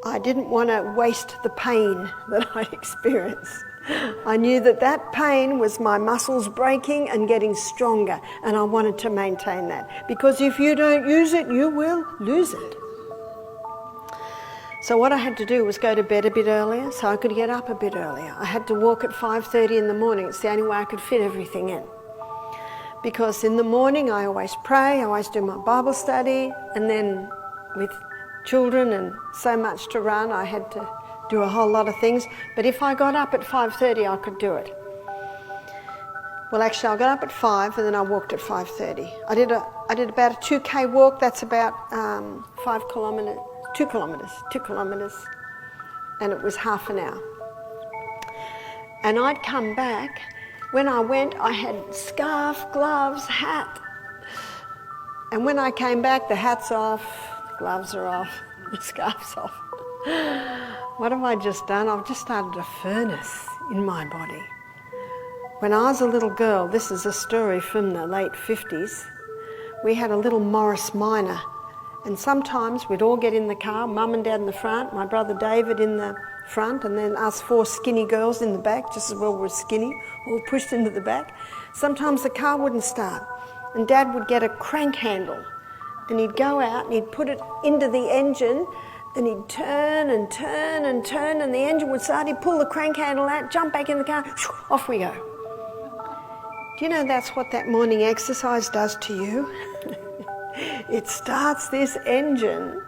I didn't want to waste the pain that I'd experienced. I knew that that pain was my muscles breaking and getting stronger, and I wanted to maintain that. Because if you don't use it, you will lose it. So what I had to do was go to bed a bit earlier so I could get up a bit earlier. I had to walk at 5:30 in the morning. It's the only way I could fit everything in. Because in the morning I always pray, I always do my Bible study, and then with children and so much to run, I had to do a whole lot of things. But if I got up at 5:30, I could do it. Well, actually, I got up at 5 and then I walked at 5:30. I did about a 2K walk. That's about 5 kilometres. 2 kilometres, and it was half an hour. And I'd come back. When I went, I had scarf, gloves, hat. And when I came back, the hat's off, the gloves are off, the scarf's off. What have I just done? I've just started a furnace in my body. When I was a little girl, this is a story from the late 50s, we had a little Morris Minor. And sometimes we'd all get in the car, Mum and Dad in the front, my brother David in the front, and then us 4 skinny girls in the back, just as well we're skinny, all pushed into the back. Sometimes the car wouldn't start, and Dad would get a crank handle, and he'd go out and he'd put it into the engine, and he'd turn and turn and turn, and the engine would start. He'd pull the crank handle out, jump back in the car, off we go. Do you know that's what that morning exercise does to you? It starts this engine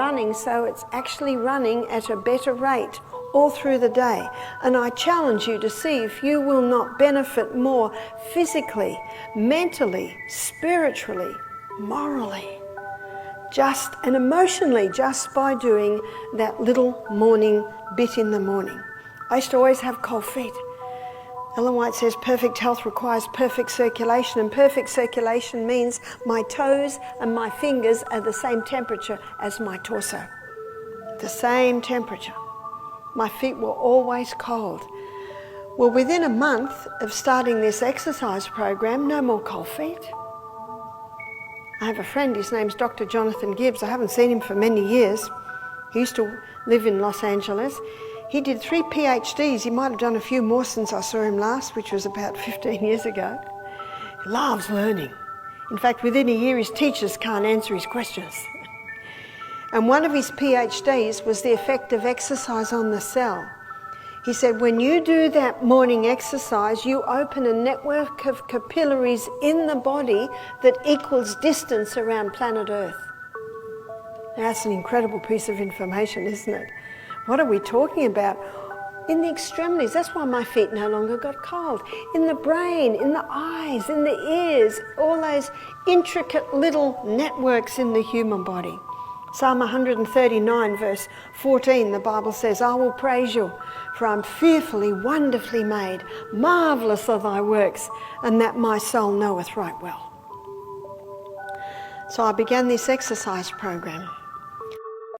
running, so it's actually running at a better rate all through the day. And I challenge you to see if you will not benefit more physically, mentally, spiritually, morally, and emotionally, just by doing that little morning bit in the morning. I used to always have cold feet. Ellen White says perfect health requires perfect circulation, and perfect circulation means my toes and my fingers are the same temperature as my torso. The same temperature. My feet were always cold. Well, within a month of starting this exercise program, no more cold feet. I have a friend, his name's Dr. Jonathan Gibbs. I haven't seen him for many years. He used to live in Los Angeles. He did 3 PhDs. He might have done a few more since I saw him last, which was about 15 years ago. He loves learning. In fact, within a year, his teachers can't answer his questions. And one of his PhDs was the effect of exercise on the cell. He said, when you do that morning exercise, you open a network of capillaries in the body that equals distance around planet Earth. That's an incredible piece of information, isn't it? What are we talking about? In the extremities, that's why my feet no longer got cold. In the brain, in the eyes, in the ears, all those intricate little networks in the human body. Psalm 139 verse 14, the Bible says, I will praise you, for I'm fearfully, wonderfully made. Marvellous are thy works, and that my soul knoweth right well. So I began this exercise program.